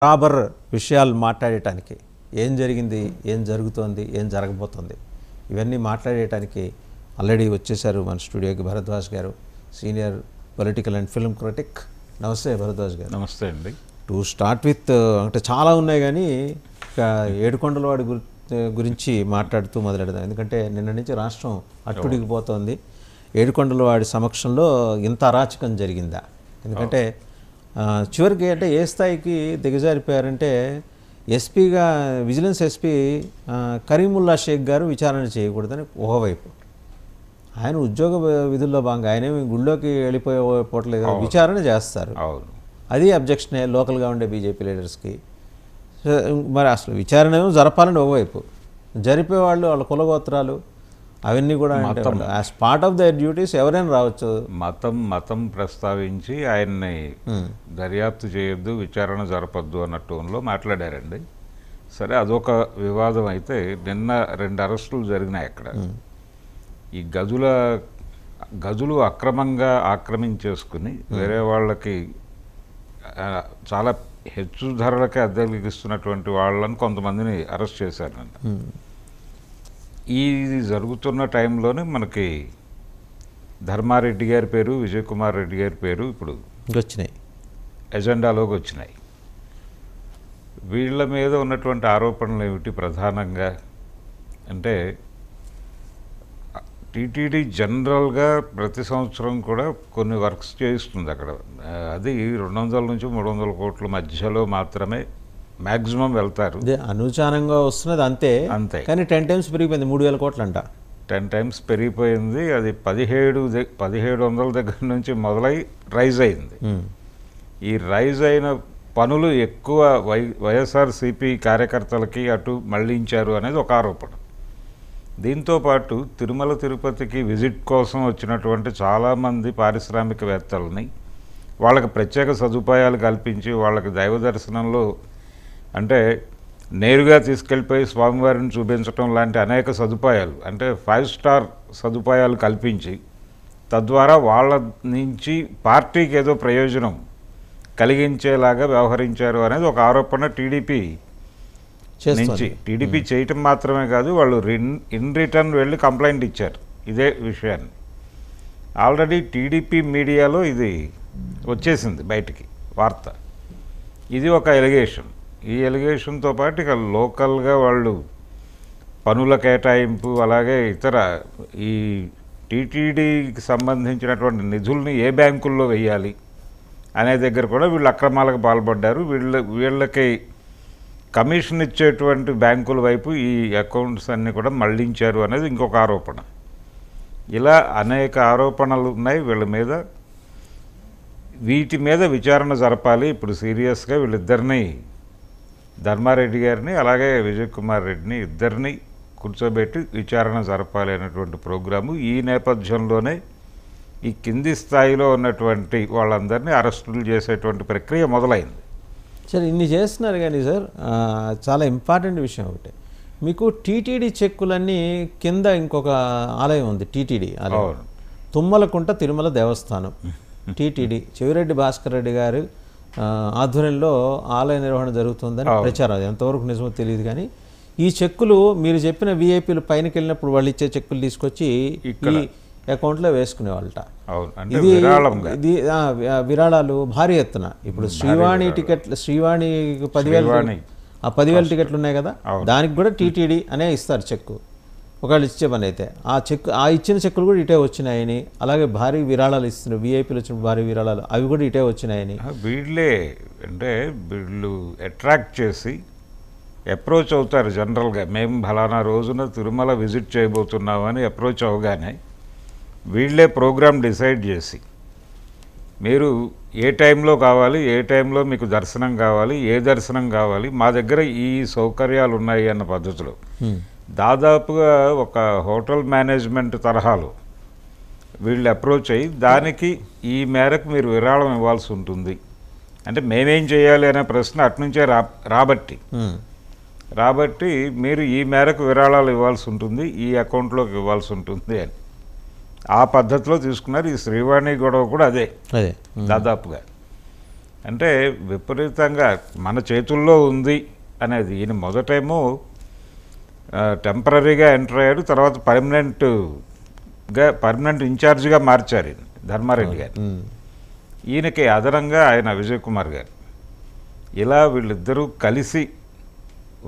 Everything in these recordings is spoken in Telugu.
బరాబర్ విషయాలు మాట్లాడటానికి ఏం జరిగింది, ఏం జరుగుతోంది, ఏం జరగబోతోంది ఇవన్నీ మాట్లాడటానికి ఆల్రెడీ వచ్చేసారు మన స్టూడియోకి భరద్వాజ్ గారు, senior political and film critic. నమస్తే భరద్వాజ్ గారు. నమస్తే అండి. టు స్టార్ట్ విత్ అంటే చాలా ఉన్నాయి కానీ ఏడుకొండలవాడి గురించి మాట్లాడుతూ మొదలెడదాం. ఎందుకంటే నిన్న నుంచి రాష్ట్రం అట్టుడికిపోతోంది. ఏడుకొండలవాడి సమక్షంలో ఇంత అరాచకం జరిగిందా? ఎందుకంటే చివరికి అంటే ఏ స్థాయికి దిగజారిపోయారంటే ఎస్పీగా విజిలెన్స్ ఎస్పీ కరీముల్లా షేక్ గారు విచారణ చేయకూడదని ఒకవైపు, ఆయన ఉద్యోగ విధుల్లో భాగంగా ఆయనేమి గుళ్ళోకి వెళ్ళిపోవట్లేదు, విచారణ చేస్తారు. అది అబ్జెక్షనే లోకల్గా ఉండే బీజేపీ లీడర్స్కి. మరి అసలు విచారణ ఏమో జరపాలని ఒకవైపు, జరిపేవాళ్ళు వాళ్ళ కులగోత్రాలు అవన్నీ కూడా as part of their duties ఎవరైనా రావచ్చు. మతం ప్రస్తావించి ఆయన్ని దర్యాప్తు చేయొద్దు, విచారణ జరపద్దు అన్న టోన్లో మాట్లాడారండి. సరే, అదొక వివాదం. అయితే నిన్న 2 అరెస్టులు జరిగినాయి అక్కడ. ఈ గదులు అక్రమంగా ఆక్రమించేసుకుని వేరే వాళ్ళకి చాలా హెచ్చు ధరలకే అద్దెలకు ఇస్తున్నటువంటి వాళ్ళని కొంతమందిని అరెస్ట్ చేశారు నిన్న. ఈ జరుగుతున్న టైంలోనే మనకి ధర్మారెడ్డి గారి పేరు, విజయ్ కుమార్ రెడ్డి గారి పేరు ఇప్పుడు వచ్చినాయి, ఎజెండాలోకి వచ్చినాయి. వీళ్ళ మీద ఉన్నటువంటి ఆరోపణలు ఏమిటి ప్రధానంగా అంటే, టీటీడీ జనరల్గా ప్రతి సంవత్సరం కూడా కొన్ని వర్క్స్ చేయిస్తుంది అక్కడ. అది 200 నుంచి 300 కోట్ల మధ్యలో మాత్రమే మ్యాక్సిమం వెళ్తారు. అనుచానంగా వస్తున్నది అంతే, కానీ 10 times పెరిగిపోయింది. 3000 కోట్లు అంట. 10 times పెరిగిపోయింది. అది 1700 దగ్గర నుంచి మొదలై రైజ్ అయింది. ఈ రైజ్ అయిన పనులు ఎక్కువ వైఎస్ఆర్సీపీ కార్యకర్తలకి అటు మళ్లించారు అనేది ఒక ఆరోపణ. దీంతోపాటు తిరుమల తిరుపతికి విజిట్ కోసం వచ్చినటువంటి చాలామంది పారిశ్రామికవేత్తలని వాళ్ళకి ప్రత్యేక సదుపాయాలు కల్పించి వాళ్ళకి దైవ దర్శనంలో అంటే నేరుగా తీసుకెళ్ళిపోయి స్వామివారిని చూపించడం లాంటి అనేక సదుపాయాలు, అంటే 5 స్టార్ సదుపాయాలు కల్పించి తద్వారా వాళ్ళ నుంచి పార్టీకి ఏదో ప్రయోజనం కలిగించేలాగా వ్యవహరించారు అనేది ఒక ఆరోపణ టీడీపీ నుంచి. టీడీపీ చేయటం మాత్రమే కాదు, వాళ్ళు ఇన్ రిటర్న్ వెళ్ళి కంప్లైంట్ ఇచ్చారు ఇదే విషయాన్ని. ఆల్రెడీ టీడీపీ మీడియాలో ఇది వచ్చేసింది బయటికి వార్త. ఇది ఒక ఎలిగేషన్. ఈ ఎలిగేషన్తో పాటు ఇక లోకల్గా వాళ్ళు పనుల కేటాయింపు, అలాగే ఇతర ఈ టీటీడీకి సంబంధించినటువంటి నిధుల్ని ఏ బ్యాంకుల్లో వెయ్యాలి అనే దగ్గర కూడా వీళ్ళు అక్రమాలకు పాల్పడ్డారు. వీళ్ళకి కమిషన్ ఇచ్చేటువంటి బ్యాంకుల వైపు ఈ అకౌంట్స్ అన్నీ కూడా మళ్లించారు అనేది ఇంకొక ఆరోపణ. ఇలా అనేక ఆరోపణలు ఉన్నాయి వీళ్ళ మీద. వీటి మీద విచారణ జరపాలి ఇప్పుడు సీరియస్గా. వీళ్ళిద్దరినీ, ధర్మారెడ్డి గారిని అలాగే విజయ్ కుమార్ రెడ్డిని, ఇద్దరిని కూర్చోబెట్టి విచారణ జరపాలి అనేటువంటి ప్రోగ్రాము. ఈ నేపథ్యంలోనే ఈ కింది స్థాయిలో ఉన్నటువంటి వాళ్ళందరినీ అరెస్టులు చేసేటువంటి ప్రక్రియ మొదలైంది. సరే, ఇన్ని చేస్తున్నారు కానీ సార్, చాలా ఇంపార్టెంట్ విషయం ఒకటి, మీకు టీటీడీ చెక్కులన్నీ కింద ఇంకొక ఆలయం ఉంది, టీటీడీ ఆలయం, తుమ్మలకుంట తిరుమల దేవస్థానం టీటీడీ, చెవిరెడ్డి భాస్కర్ రెడ్డి గారు ఆధ్వర్యంలో ఆలయ నిర్వహణ జరుగుతుందని ప్రచారం. ఎంతవరకు నిజమో తెలియదు కానీ ఈ చెక్కులు మీరు చెప్పిన విఐపీలు పైనకి వెళ్ళినప్పుడు వాళ్ళు ఇచ్చే చెక్కులు తీసుకొచ్చి ఈ అకౌంట్లో వేసుకునేవాళ్ళట. ఇది విరాళాలు భారీ ఎత్తున. ఇప్పుడు శ్రీవాణి టికెట్లు, శ్రీవాణి 10,000 టికెట్లు ఉన్నాయి కదా, దానికి కూడా టీటీడీ అనే ఇస్తారు చెక్కు ఒకవేళ ఇచ్చే పని అయితే. ఆ ఇచ్చిన చెక్కులు కూడా ఇటే వచ్చినాయని, అలాగే భారీ విరాళాలు ఇస్తున్నారు, విఐపీలు వచ్చిన భారీ విరాళాలు అవి కూడా ఇటే వచ్చినాయని. వీళ్ళే అంటే వీళ్ళు అట్రాక్ట్ చేసి అప్రోచ్ అవుతారు జనరల్గా. మేము ఫలానా రోజున తిరుమల విజిట్ చేయబోతున్నామని అప్రోచ్ అవగానే వీళ్ళే ప్రోగ్రామ్ డిసైడ్ చేసి మీరు ఏ టైంలో కావాలి, ఏ టైంలో మీకు దర్శనం కావాలి, ఏ దర్శనం కావాలి, మా దగ్గర ఈ సౌకర్యాలు ఉన్నాయి అన్న పద్ధతిలో దాదాపుగా ఒక హోటల్ మేనేజ్మెంట్ తరహాలో వీళ్ళు అప్రోచ్ అయ్యి దానికి ఈ మేరకు మీరు విరాళం ఇవ్వాల్సి ఉంటుంది. అంటే మేమేం చేయాలి అనే ప్రశ్న అటునుంచే రాబట్టి మీరు ఈ మేరకు విరాళాలు ఇవ్వాల్సి ఉంటుంది, ఈ అకౌంట్లోకి ఇవ్వాల్సి ఉంటుంది అని ఆ పద్ధతిలో తీసుకున్నారు. ఈ శ్రీవాణి గొడవ కూడా అదే దాదాపుగా. అంటే విపరీతంగా మన చేతుల్లో ఉంది అనేది. ఈయన మొదటేమో టెంపరీగా ఎంటర్ అయ్యాడు, తర్వాత పర్మనెంట్ ఇన్ఛార్జిగా మార్చారు ఈయన, ధర్మారెడ్డి గారు. ఈయనకి అదనంగా ఆయన విజయ్ కుమార్ గారు. ఇలా వీళ్ళిద్దరూ కలిసి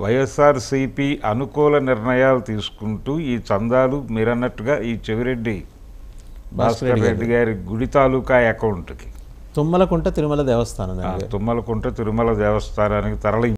వైఎస్ఆర్సీపీ అనుకూల నిర్ణయాలు తీసుకుంటూ ఈ చందాలు మీరన్నట్టుగా ఈ చెవిరెడ్డి భాస్కర్ రెడ్డి గారి గుడి తాలూకా అకౌంట్కి, తుమ్మలకుంట తిరుమల దేవస్థానం తుమ్మలకుంట తిరుమల దేవస్థానానికి తరలి